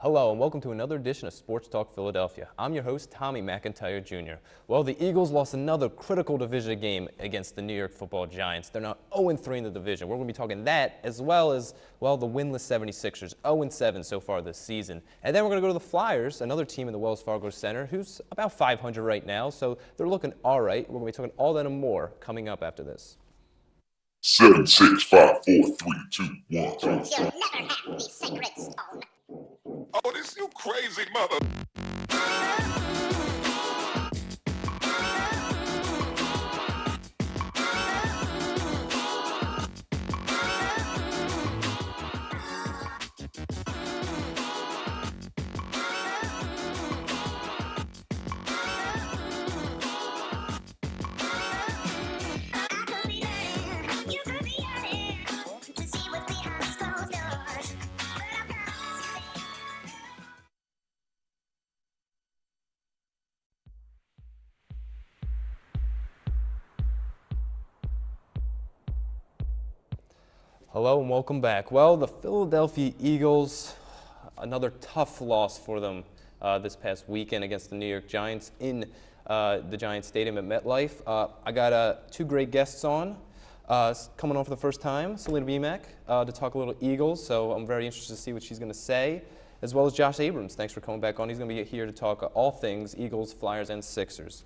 Hello and welcome to another edition of Sports Talk Philadelphia. I'm your host, Tommy McIntyre Jr. Well, the Eagles lost another critical division game against the New York Football Giants. They're now 0-3 in the division. We're going to be talking that as well as, well, the winless 76ers, 0-7 so far this season. And then we're going to go to the Flyers, another team in the Wells Fargo Center, who's about 500 right now, so they're looking all right. We're going to be talking all that and more coming up after this. 7, 6, 5, 4, 3, 2, 1. You'll never have the sacred stone. Oh, this you crazy mother. Hello and welcome back. Well, the Philadelphia Eagles, another tough loss for them this past weekend against the New York Giants in the Giants Stadium at MetLife. I got two great guests on coming on for the first time, Selena BMAC, to talk a little Eagles, so I'm very interested to see what she's going to say, as well as Josh Abrams. Thanks for coming back on. He's going to be here to talk all things Eagles, Flyers, and Sixers.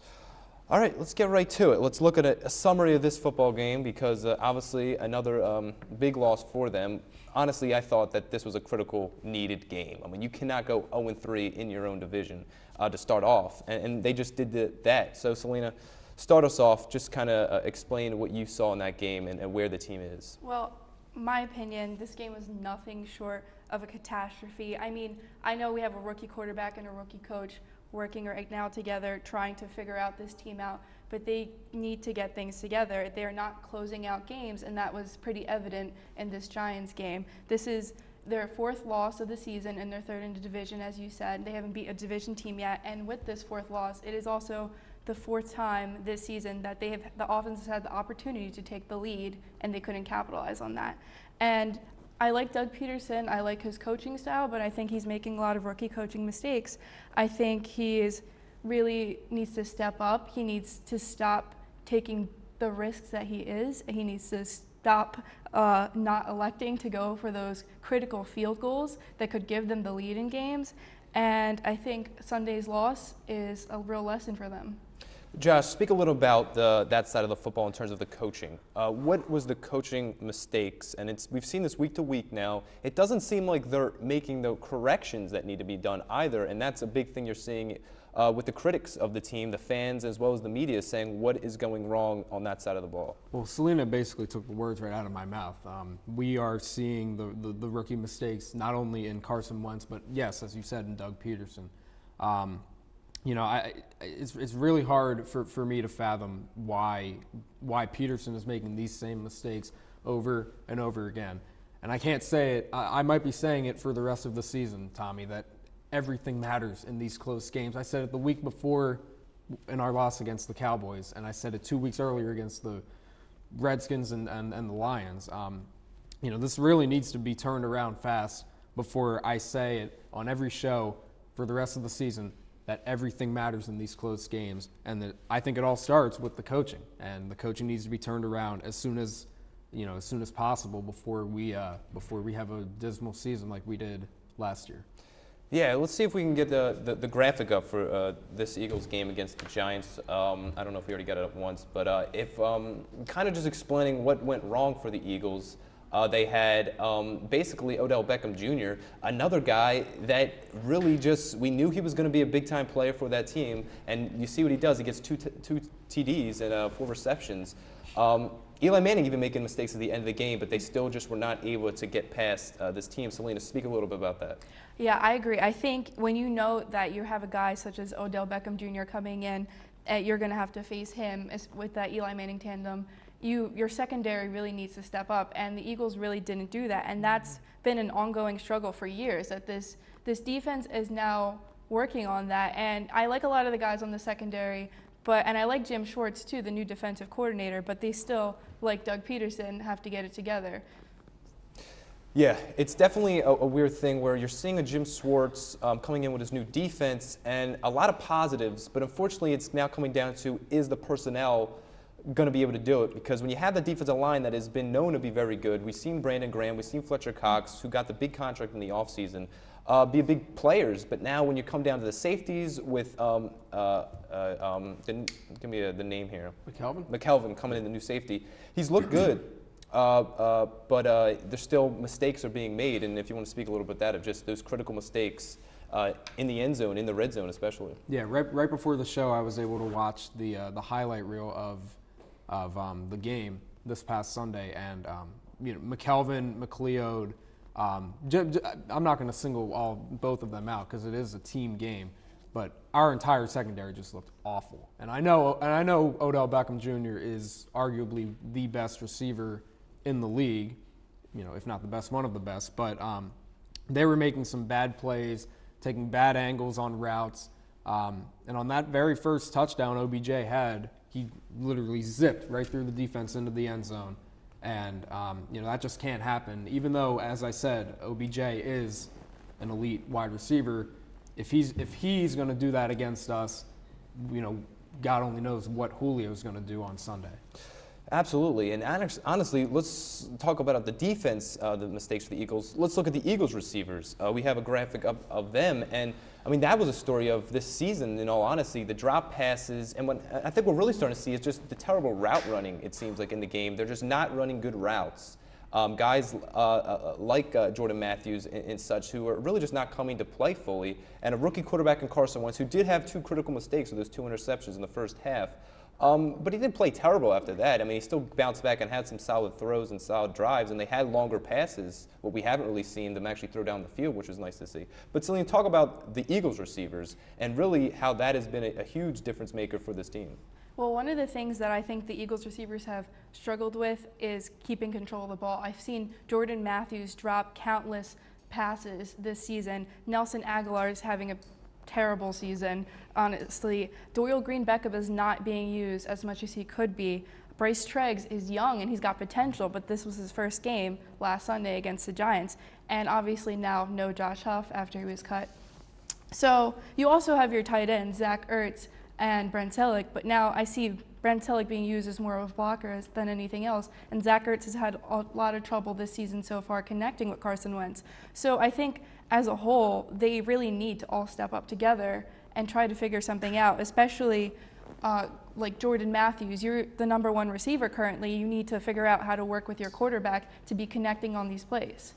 All right, let's get right to it. Let's look at a summary of this football game because obviously another big loss for them. Honestly, I thought that this was a critical, needed game. I mean, you cannot go 0-3 in your own division to start off, and they just did that. So, Selena, start us off. Just kind of explain what you saw in that game and where the team is. Well, my opinion, this game was nothing short of a catastrophe. I mean, I know we have a rookie quarterback and a rookie coach working right now together, trying to figure out this team out, but they need to get things together. They're not closing out games, and that was pretty evident in this Giants game. This is their fourth loss of the season and their third in the division, as you said. They haven't beat a division team yet, and with this fourth loss, it is also the fourth time this season that the offense has had the opportunity to take the lead, and they couldn't capitalize on that. And I like Doug Peterson. I like his coaching style, but I think he's making a lot of rookie coaching mistakes. I think he really needs to step up. He needs to stop taking the risks that he is. He needs to stop not electing to go for those critical field goals that could give them the lead in games. And I think Sunday's loss is a real lesson for them. Josh, speak a little about that side of the football in terms of the coaching. What was the coaching mistakes? And we've seen this week to week now. It doesn't seem like they're making the corrections that need to be done either, and that's a big thing you're seeing with the critics of the team, the fans, as well as the media saying what is going wrong on that side of the ball. Well, Selena basically took the words right out of my mouth. We are seeing the rookie mistakes not only in Carson Wentz, but yes, as you said, in Doug Peterson. You know, it's really hard for me to fathom why Peterson is making these same mistakes over and over again. And I can't say it. I might be saying it for the rest of the season, Tommy, that everything matters in these close games. I said it the week before in our loss against the Cowboys, and I said it 2 weeks earlier against the Redskins and the Lions. You know, this really needs to be turned around fast before I say it on every show for the rest of the season, that everything matters in these close games, and that I think it all starts with the coaching, and the coaching needs to be turned around as soon as possible before we have a dismal season like we did last year. Yeah, let's see if we can get the graphic up for this Eagles game against the Giants. I don't know if we already got it up once, but if kind of just explaining what went wrong for the Eagles. They had basically Odell Beckham Jr., another guy that really we knew he was going to be a big-time player for that team, and you see what he does. He gets two TDs and 4 receptions. Eli Manning even making mistakes at the end of the game, but they still just were not able to get past this team. Selena, speak a little bit about that. Yeah, I agree. I think when you know that you have a guy such as Odell Beckham Jr. coming in, you're going to have to face him with that Eli Manning tandem. Your secondary really needs to step up, and the Eagles really didn't do that, and that's been an ongoing struggle for years, that this defense is now working on that. And I like a lot of the guys on the secondary, and I like Jim Schwartz too, the new defensive coordinator, but they still, like Doug Peterson, have to get it together. Yeah, it's definitely a weird thing where you're seeing a Jim Schwartz coming in with his new defense and a lot of positives, but unfortunately it's now coming down to, is the personnel going to be able to do it? Because when you have the defensive line that has been known to be very good, we've seen Brandon Graham, we've seen Fletcher Cox, who got the big contract in the offseason, be big players. But now when you come down to the safeties with, give me the name here. McKelvin coming in, the new safety. He's looked good. But there's still mistakes are being made, and if you want to speak a little bit that of just those critical mistakes in the end zone, in the red zone especially. Yeah, right before the show, I was able to watch the highlight reel of the game this past Sunday, and McKelvin, McLeod. I'm not going to single both of them out because it is a team game, but our entire secondary just looked awful. And I know Odell Beckham Jr. is arguably the best receiver in the league, if not the best, one of the best. But they were making some bad plays, taking bad angles on routes. And on that very first touchdown OBJ had, he literally zipped right through the defense into the end zone. And, that just can't happen. Even though, as I said, OBJ is an elite wide receiver, if he's going to do that against us, God only knows what Julio's going to do on Sunday. Absolutely, and honestly, let's talk about the defense, the mistakes for the Eagles. Let's look at the Eagles receivers. We have a graphic of them, and I mean that was a story of this season. In all honesty, the drop passes, and what I think we're really starting to see is just the terrible route running. It seems like in the game, they're just not running good routes. Guys like Jordan Matthews and such, who are really just not coming to play fully, and a rookie quarterback in Carson Wentz, who did have 2 critical mistakes with those 2 interceptions in the first half. But he didn't play terrible after that. I mean, he still bounced back and had some solid throws and solid drives, and they had longer passes, what we haven't really seen them actually throw down the field, which was nice to see. But Celine, talk about the Eagles receivers and really how that has been a huge difference maker for this team. Well, one of the things that I think the Eagles receivers have struggled with is keeping control of the ball. I've seen Jordan Matthews drop countless passes this season. Nelson Aguilar is having a terrible season, honestly. Doyle Green-Beckham is not being used as much as he could be. Bryce Treggs is young and he's got potential, but this was his first game last Sunday against the Giants. And obviously now no Josh Huff after he was cut. So you also have your tight ends, Zach Ertz and Brent Selleck, but now I see Brent Selleck being used as more of a blocker than anything else, and Zach Ertz has had a lot of trouble this season so far connecting with Carson Wentz. So I think as a whole, they really need to all step up together and try to figure something out, especially like Jordan Matthews. You're the #1 receiver currently. You need to figure out how to work with your quarterback to be connecting on these plays.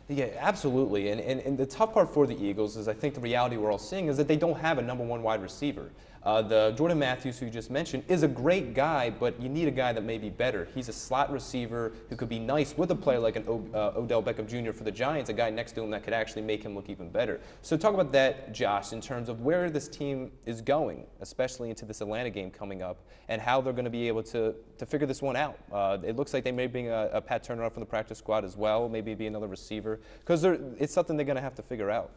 Yeah, absolutely. And the tough part for the Eagles is I think the reality we're all seeing is that they don't have a #1 wide receiver. The Jordan Matthews, who you just mentioned, is a great guy, but you need a guy that may be better. He's a slot receiver who could be nice with a player like an Odell Beckham Jr. for the Giants, a guy next to him that could actually make him look even better. So talk about that, Josh, in terms of where this team is going, especially into this Atlanta game coming up, and how they're going to be able to figure this one out. It looks like they may bring a Pat Turner up from the practice squad as well, maybe be another receiver, because it's something they're going to have to figure out.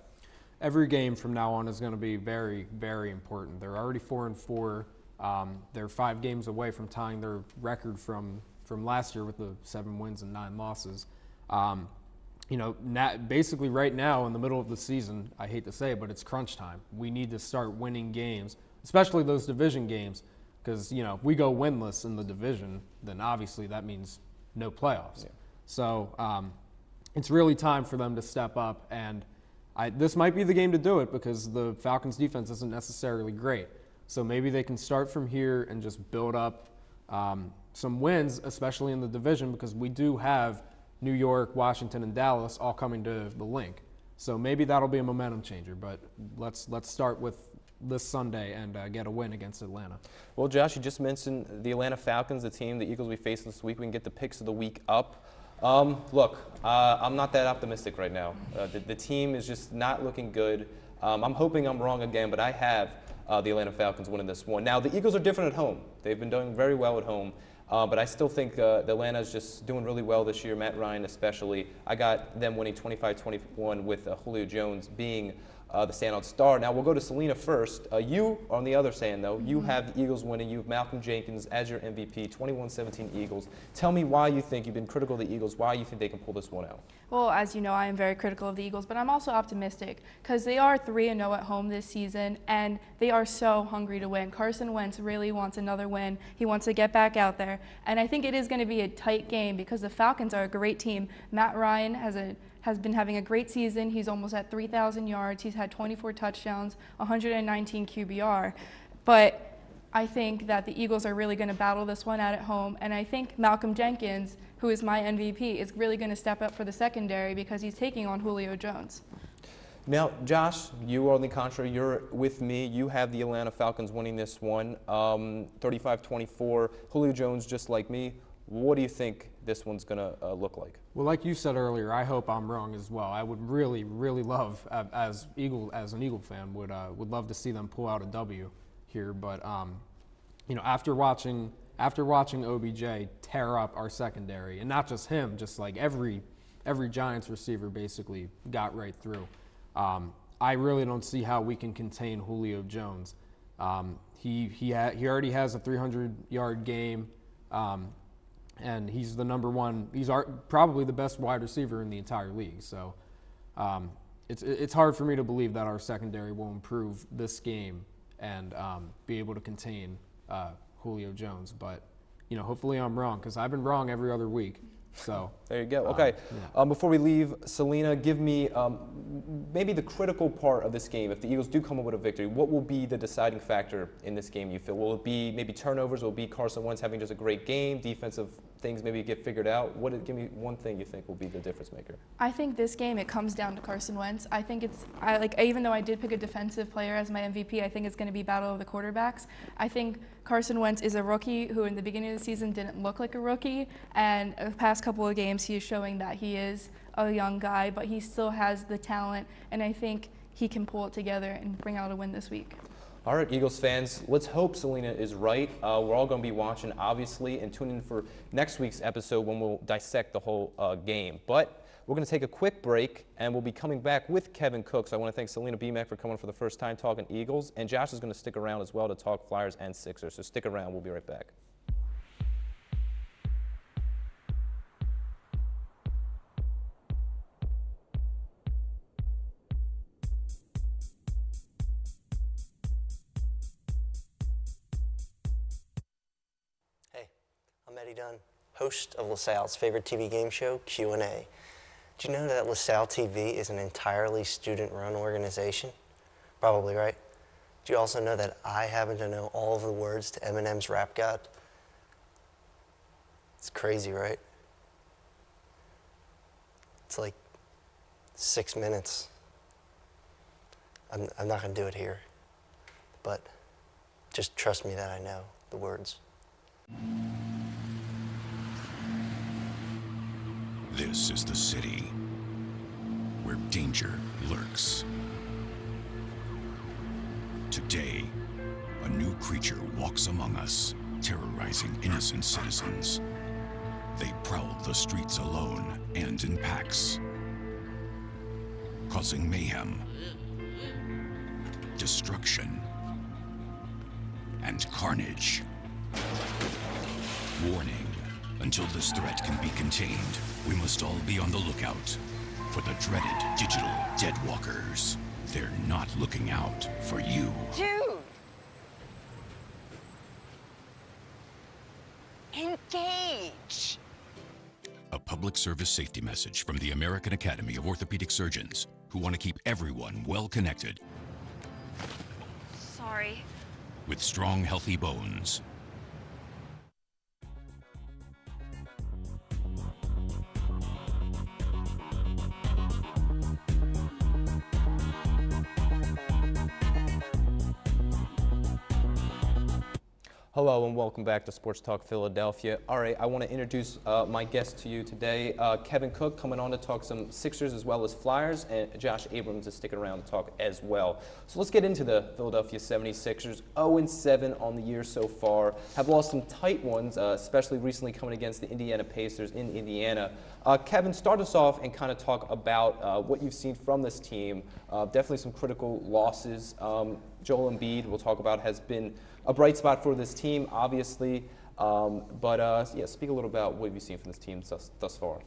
Every game from now on is going to be very, very important. They're already 4-4. They're 5 games away from tying their record from last year with the 7 wins and 9 losses. Basically right now in the middle of the season, I hate to say it, but it's crunch time. We need to start winning games, especially those division games, because if we go winless in the division, then obviously that means no playoffs. Yeah. So it's really time for them to step up, and this might be the game to do it because the Falcons' defense isn't necessarily great. So maybe they can start from here and just build up some wins, especially in the division, because we do have New York, Washington, and Dallas all coming to the link. So maybe that'll be a momentum changer. But let's start with this Sunday and get a win against Atlanta. Well, Josh, you just mentioned the Atlanta Falcons, the team the Eagles we face this week. We can get the picks of the week up. Look, I'm not that optimistic right now. The team is just not looking good. I'm hoping I'm wrong again, but I have the Atlanta Falcons winning this one. Now, the Eagles are different at home. They've been doing very well at home, but I still think Atlanta is just doing really well this year, Matt Ryan especially. I got them winning 25-21 with Julio Jones being the standout star. Now we'll go to Selena first. You, on the other hand, though, you have the Eagles winning. You have Malcolm Jenkins as your MVP, 21-17 Eagles. Tell me why you think, you've been critical of the Eagles, why you think they can pull this one out. Well, as you know, I am very critical of the Eagles, but I'm also optimistic because they are 3-0 at home this season, and they are so hungry to win. Carson Wentz really wants another win. He wants to get back out there, and I think it is going to be a tight game because the Falcons are a great team. Matt Ryan has been having a great season. He's almost at 3,000 yards. He's had 24 touchdowns, 119 QBR, but I think that the Eagles are really going to battle this one out at home, and I think Malcolm Jenkins, who is my MVP, is really going to step up for the secondary because he's taking on Julio Jones. Now, Josh, you are on the contrary. You're with me. You have the Atlanta Falcons winning this one, 35-24. Julio Jones, just like me. What do you think this one's going to look like? Well, like you said earlier, I hope I'm wrong as well. I would really, really love, as an Eagle fan, would love to see them pull out a W here. But you know, after watching OBJ tear up our secondary, and not just him, just like every Giants receiver basically got right through. I really don't see how we can contain Julio Jones. He already has a 300-yard game, and he's the number one. He's probably the best wide receiver in the entire league. So it's hard for me to believe that our secondary will improve this game and be able to contain Julio Jones. But you know, hopefully I'm wrong because I've been wrong every other week. So there you go. Okay. Yeah. Before we leave, Selena, give me maybe the critical part of this game. If the Eagles do come up with a victory, what will be the deciding factor in this game, you feel? Will it be maybe turnovers? Will it be Carson Wentz having just a great game? Defensive things maybe get figured out? Give me one thing you think will be the difference maker. I think this game, it comes down to Carson Wentz. I think even though I did pick a defensive player as my MVP, I think it's going to be battle of the quarterbacks. I think Carson Wentz is a rookie who in the beginning of the season didn't look like a rookie, and the past couple of games he is showing that he is a young guy, but he still has the talent, and I think he can pull it together and bring out a win this week. All right, Eagles fans, let's hope Selena is right. We're all going to be watching, obviously, and tune in for next week's episode when we'll dissect the whole game. But we're going to take a quick break, and we'll be coming back with Kevin Cook. So I want to thank Selena BMAC for coming for the first time talking Eagles, and Josh is going to stick around as well to talk Flyers and Sixers. So stick around. We'll be right back. I'm Eddie Dunn, host of LaSalle's favorite TV game show, Q&A. Do you know that LaSalle TV is an entirely student-run organization? Probably, right? Do you also know that I happen to know all of the words to Eminem's Rap God? It's crazy, right? It's like 6 minutes. I'm not going to do it here, but just trust me that I know the words. This is the city where danger lurks. Today, a new creature walks among us, terrorizing innocent citizens. They prowl the streets alone and in packs, causing mayhem, destruction, and carnage. Warning. Until this threat can be contained, we must all be on the lookout for the dreaded digital deadwalkers. They're not looking out for you. Dude! Engage! A public service safety message from the American Academy of Orthopedic Surgeons, who want to keep everyone well connected. Sorry. With strong, healthy bones. Hello and welcome back to Sports Talk Philadelphia. All right, I want to introduce my guest to you today, Kevin Cook, coming on to talk some Sixers as well as Flyers, and Josh Abrams is sticking around to talk as well. So let's get into the Philadelphia 76ers. 0-7 on the year so far. Have lost some tight ones, especially recently coming against the Indiana Pacers in Indiana. Kevin, start us off and kind of talk about what you've seen from this team. Definitely some critical losses. Joel Embiid, we'll talk about, has been a bright spot for this team, obviously. Yeah, speak a little about what you've seen from this team thus far.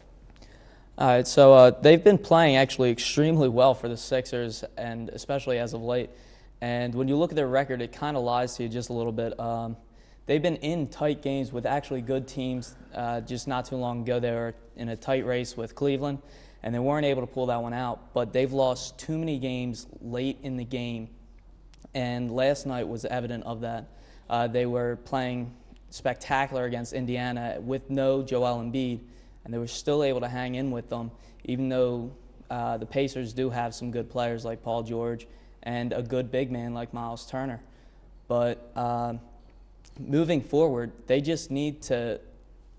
All right, so they've been playing actually extremely well for the Sixers, and especially as of late. And when you look at their record, it kind of lies to you just a little bit. They've been in tight games with actually good teams. Just not too long ago, they were in a tight race with Cleveland, and they weren't able to pull that one out. But they've lost too many games late in the game, and last night was evident of that. They were playing spectacular against Indiana with no Joel Embiid, and they were still able to hang in with them, even though the Pacers do have some good players like Paul George and a good big man like Miles Turner. But moving forward, they just need to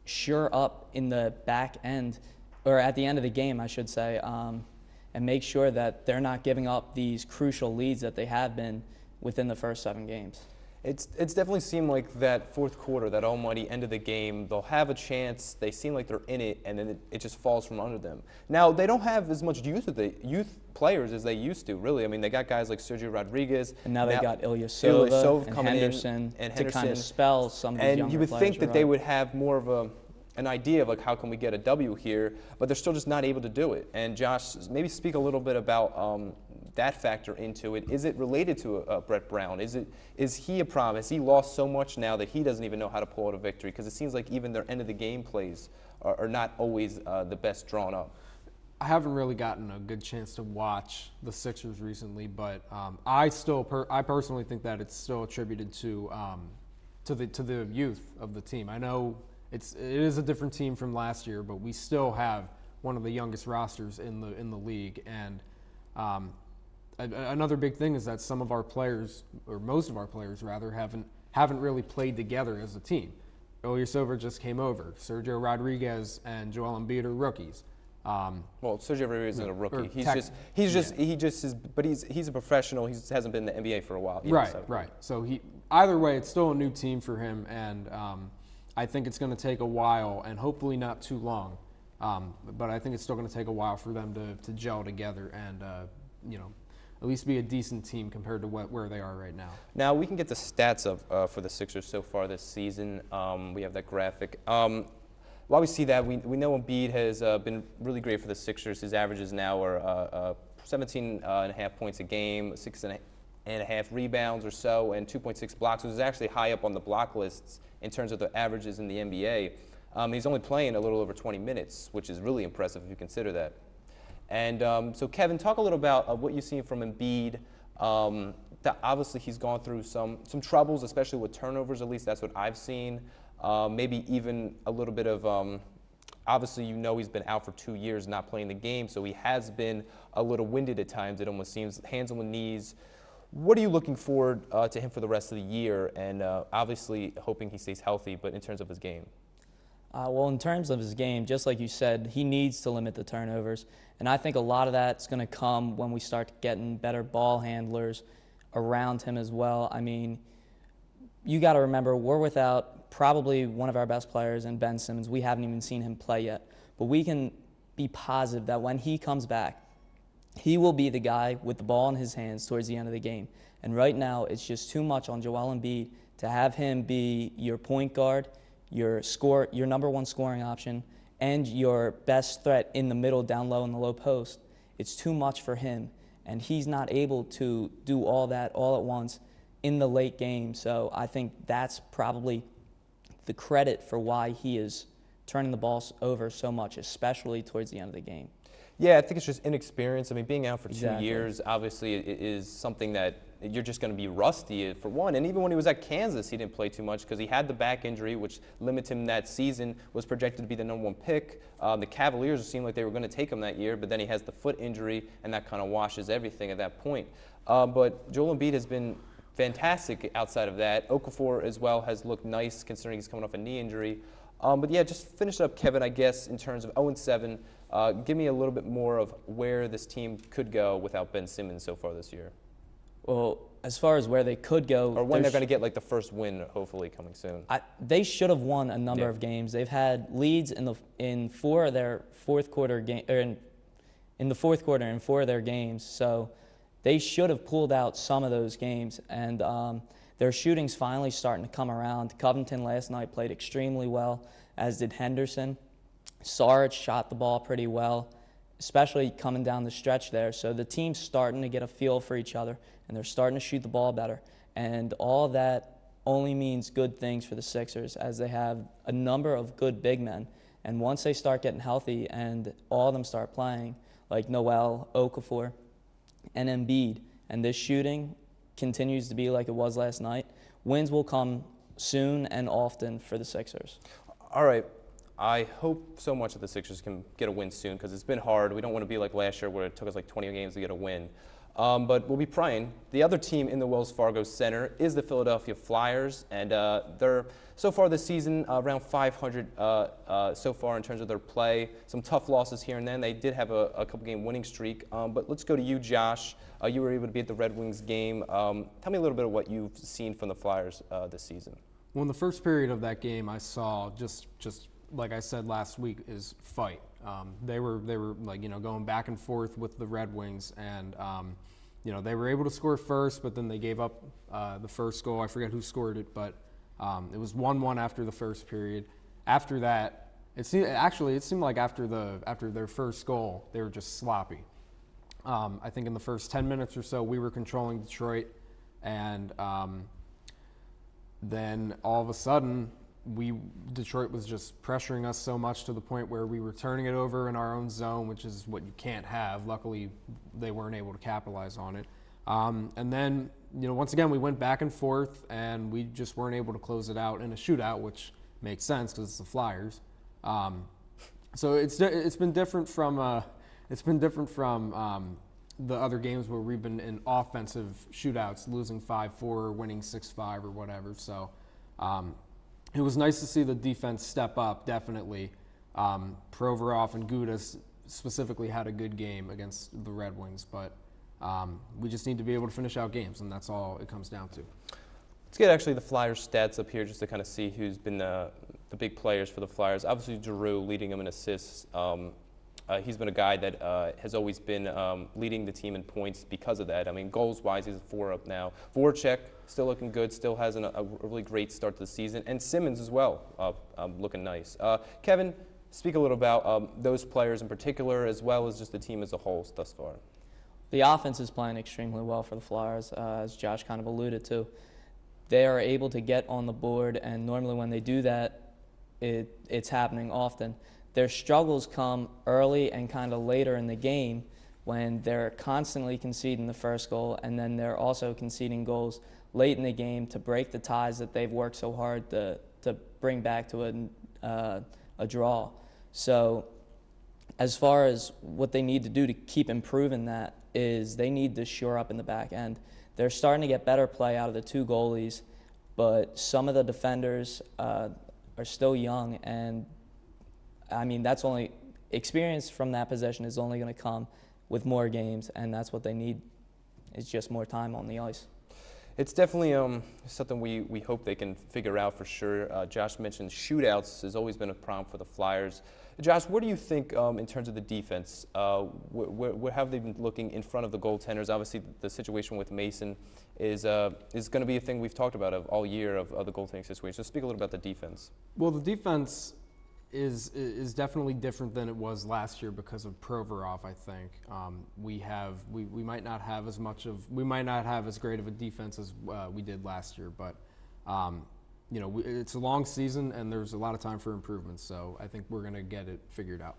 shore up in the back end, or at the end of the game, I should say, and make sure that they're not giving up these crucial leads that they have been within the first 7 games. It's definitely seemed like that fourth quarter, that almighty end of the game, they'll have a chance, they seem like they're in it, and then it just falls from under them. Now, they don't have as much youth players as they used to, really. I mean, they got guys like Sergio Rodriguez. And now they got Ilyasova and Henderson to kind of spell some of these younger players. And you would think that they would have more of an idea of like how can we get a W here, but they're still just not able to do it. And Josh, maybe speak a little bit about that factor into it. Is it related to Brett Brown? Is he a problem? Has he lost so much now that he doesn't even know how to pull out a victory? Because it seems like even their end of the game plays are not always the best drawn up. I haven't really gotten a good chance to watch the Sixers recently, but I personally think that it's still attributed to the youth of the team. I know it is a different team from last year, but we still have one of the youngest rosters in the league. And another big thing is that some of our players, or most of our players rather, haven't really played together as a team. Ilyasova just came over. Sergio Rodriguez and Joel Embiid are rookies. Well, Sergio Rodriguez isn't a rookie. He's a professional. He hasn't been in the NBA for a while. Right. So either way, it's still a new team for him, and I think it's going to take a while, and hopefully not too long. But I think it's still going to take a while for them to gel together and at least be a decent team compared to where they are right now. Now we can get the stats for the Sixers so far this season. We have that graphic. While we see that, we know Embiid has been really great for the Sixers. His averages now are 17.5 points a game, 6.5 rebounds or so, and 2.6 blocks, which is actually high up on the block lists in terms of the averages in the NBA. He's only playing a little over 20 minutes, which is really impressive if you consider that. And so, Kevin, talk a little about what you've seen from Embiid. That obviously, he's gone through some troubles, especially with turnovers. At least that's what I've seen. Maybe even a little bit of obviously, he's been out for 2 years not playing the game, so he has been a little winded at times, it almost seems, hands on the knees. What are you looking forward to him for the rest of the year? And obviously hoping he stays healthy, but in terms of his game? Well, in terms of his game, just like you said, he needs to limit the turnovers. And I think a lot of that's going to come when we start getting better ball handlers around him as well. I mean, you got to remember, we're without probably one of our best players in Ben Simmons. We haven't even seen him play yet. But we can be positive that when he comes back, he will be the guy with the ball in his hands towards the end of the game. And right now, it's just too much on Joel Embiid to have him be your point guard, your number one scoring option, and your best threat in the middle, down low in the low post. It's too much for him, and he's not able to do all that all at once in the late game. So I think that's probably the credit for why he is turning the ball over so much, especially towards the end of the game. Yeah, I think it's just inexperience. I mean, being out for 2 years, obviously, it is something that you're just going to be rusty for one. And even when he was at Kansas, he didn't play too much because he had the back injury, which limited him that season, was projected to be the #1 pick. The Cavaliers seemed like they were going to take him that year, but then he has the foot injury, and that kind of washes everything at that point. But Joel Embiid has been fantastic outside of that. Okafor as well has looked nice considering he's coming off a knee injury. But yeah, just finish up, Kevin, I guess, in terms of 0-7. Give me a little bit more of where this team could go without Ben Simmons so far this year. Well, as far as where they could go, Or when they're going to get like the first win, hopefully coming soon. They should have won a number Yeah. of games. They've had leads in 4 of their fourth quarter game, or in the fourth quarter in 4 of their games. So they should have pulled out some of those games, and their shooting's finally starting to come around. Covington last night played extremely well, as did Henderson. Sarge shot the ball pretty well, especially coming down the stretch there. So the team's starting to get a feel for each other, and they're starting to shoot the ball better. And all that only means good things for the Sixers, as they have a number of good big men. And once they start getting healthy and all of them start playing, like Noel, Okafor, and Embiid, and this shooting continues to be like it was last night, wins will come soon and often for the Sixers. All right. I hope so much that the Sixers can get a win soon, because it's been hard. We don't want to be like last year where it took us like 20 games to get a win. But we'll be praying. The other team in the Wells Fargo Center is the Philadelphia Flyers, and they're so far this season around 500 so far in terms of their play. Some tough losses here and then. They did have a couple-game winning streak. But let's go to you, Josh. You were able to be at the Red Wings game. Tell me a little bit of what you've seen from the Flyers this season. Well, in the first period of that game, I saw just like I said last week, is fight. They were like, going back and forth with the Red Wings, and they were able to score first, but then they gave up the first goal. I forget who scored it, but it was 1-1 after the first period. After that, it seemed like after their first goal, they were just sloppy. I think in the first 10 minutes or so, we were controlling Detroit, and then all of a sudden, Detroit was just pressuring us so much to the point where we were turning it over in our own zone, which is what you can't have. Luckily, they weren't able to capitalize on it. And then, once again, we went back and forth, and we just weren't able to close it out in a shootout, which makes sense because it's the Flyers. So it's been different from the other games where we've been in offensive shootouts, losing 5-4, winning 6-5 or whatever. So. It was nice to see the defense step up, definitely. Provorov and Gudas specifically had a good game against the Red Wings, but we just need to be able to finish out games, and that's all it comes down to. Let's get actually the Flyers stats up here just to kind of see who's been the big players for the Flyers. Obviously, Giroux leading them in assists. He's been a guy that has always been leading the team in points because of that. I mean, goals-wise, he's 4 up now. Voracek still looking good, still has a really great start to the season. And Simmons as well, looking nice. Kevin, speak a little about those players in particular, as well as just the team as a whole thus far. The offense is playing extremely well for the Flyers, as Josh kind of alluded to. They are able to get on the board, and normally when they do that, it's happening often. Their struggles come early and kind of later in the game when they're constantly conceding the first goal, and then they're also conceding goals late in the game to break the ties that they've worked so hard to bring back to a draw. So as far as what they need to do to keep improving that is they need to shore up in the back end. They're starting to get better play out of the 2 goalies, but some of the defenders are still young, and I mean, that's only experience from that position is only going to come with more games, and that's what they need is just more time on the ice. It's definitely something we hope they can figure out for sure. Josh mentioned shootouts has always been a problem for the Flyers. Josh, where do you think in terms of the defense, where have they been looking in front of the goaltenders? Obviously, the situation with Mason is going to be a thing we've talked about all year of the goaltending situation. So speak a little about the defense. Well, the defense is definitely different than it was last year because of Provorov. I think we might not have as great of a defense as we did last year, but it's a long season and there's a lot of time for improvement. So I think we're gonna get it figured out.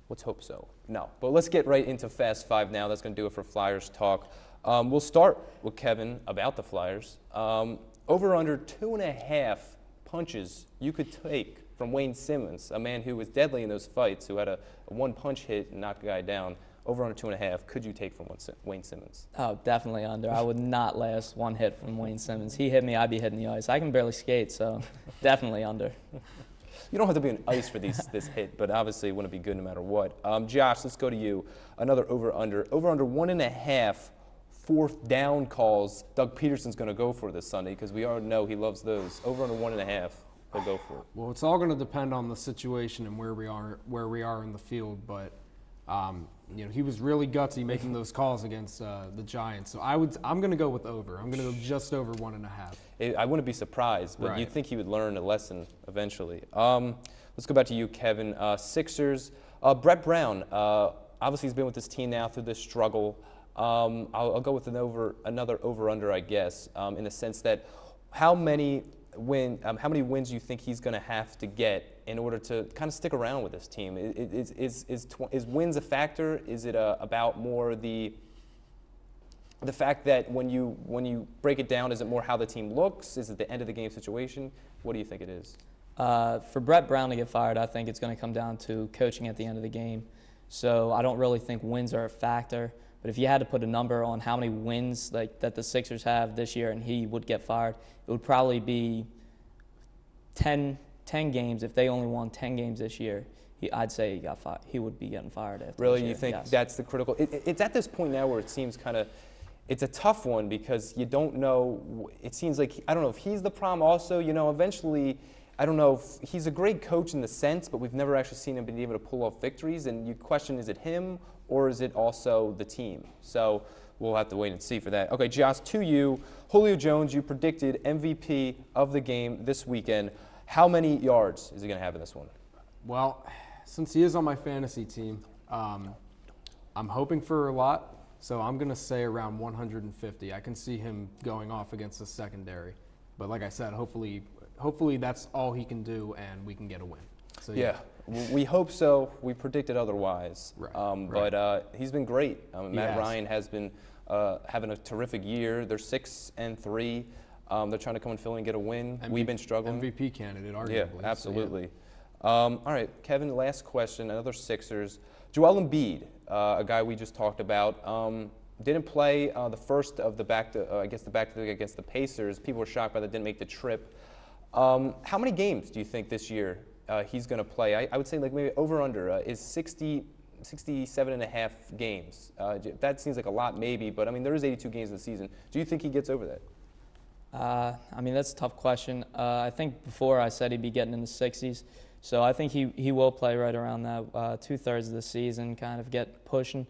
Let's hope so. No, but let's get right into Fast Five now. That's gonna do it for Flyers talk. We'll start with Kevin about the Flyers. Over under 2.5 punches you could take from Wayne Simmons, a man who was deadly in those fights, who had a 1-punch hit and knocked a guy down. Over under 2.5, could you take from Wayne Simmons? Oh, definitely under. I would not last 1 hit from Wayne Simmons. He hit me, I'd be hitting the ice. I can barely skate, so definitely under. You don't have to be on ice for this hit, but obviously it wouldn't be good no matter what. Josh, let's go to you. Another over under. Over under 1.5 fourth down calls Doug Peterson's going to go for this Sunday? Because we already know he loves those. Over under 1.5, he'll go for it. Well, it's all going to depend on the situation and where we are in the field. But he was really gutsy making those calls against the Giants. So I'm going to go with over. I'm going to go just over 1.5. I wouldn't be surprised, but Right. you'd think he would learn a lesson eventually. Let's go back to you, Kevin. Sixers. Brett Brown. Obviously, he's been with this team now through this struggle. I'll go with another over/under, I guess, in the sense that how many wins do you think he's going to have to get in order to kind of stick around with this team? Is wins a factor? Is it about more the fact that when you break it down, is it more how the team looks? Is it the end of the game situation? What do you think it is? For Brett Brown to get fired, I think it's going to come down to coaching at the end of the game. So I don't really think wins are a factor. But if you had to put a number on how many wins that the Sixers have this year and he would get fired, it would probably be 10 games. If they only won 10 games this year, I'd say he got fired. He would be getting fired after Really, this year. you think Yes. that's the critical? It's at this point now where it seems kind of, it's a tough one because you don't know. It seems like I don't know if he's the problem. Also, eventually, I don't know if he's a great coach in the sense, but we've never actually seen him be able to pull off victories. And you question, is it him or is it also the team? So we'll have to wait and see for that. Okay, Josh, to you, Julio Jones, you predicted MVP of the game this weekend. How many yards is he going to have in this one? Well, since he is on my fantasy team, I'm hoping for a lot, so I'm going to say around 150. I can see him going off against the secondary. But like I said, hopefully that's all he can do and we can get a win. So, yeah, we hope so. We predicted otherwise. Right, But he's been great. Matt has. Ryan has been having a terrific year. They're 6-3. They're trying to come in Philly and get a win. We've been struggling. MVP candidate, arguably. Yeah, absolutely. All right, Kevin, last question, another Sixers. Joel Embiid, a guy we just talked about, didn't play the first of the against the Pacers. People were shocked by that, didn't make the trip. How many games do you think this year he's going to play? I would say like maybe over/under is 67.5 games. That seems like a lot maybe, but I mean there is 82 games in the season. Do you think he gets over that? I mean, that's a tough question. I think before I said he'd be getting in the 60s. So I think he will play right around that 2/3 of the season, kind of get pushing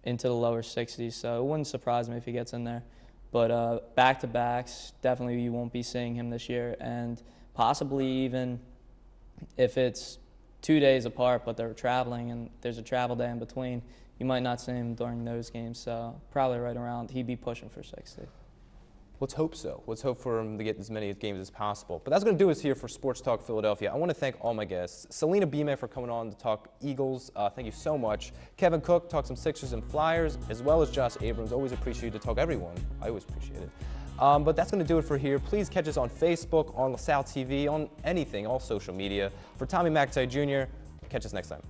into the lower 60s. So it wouldn't surprise me if he gets in there. But back-to-backs, definitely you won't be seeing him this year. And possibly even if it's 2 days apart, but they're traveling and there's a travel day in between, you might not see him during those games. So probably right around, he'd be pushing for 60. Let's hope so. Let's hope for him to get as many games as possible. But that's going to do us here for Sports Talk Philadelphia. I want to thank all my guests. Selena Beeman for coming on to talk Eagles. Thank you so much. Kevin Cook talked some Sixers and Flyers, as well as Josh Abrams. Always appreciate you to talk everyone. I always appreciate it. But that's going to do it for here. Please catch us on Facebook, on LaSalle TV, on anything, all social media. For Tommy McIntyre Jr., catch us next time.